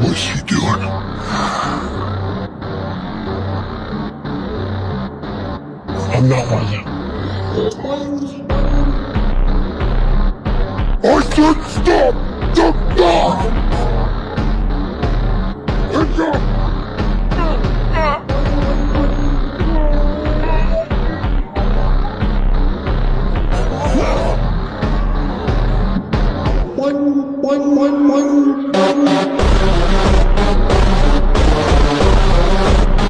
What's he doing? I'm not one of them. I said stop! Stop! Stop!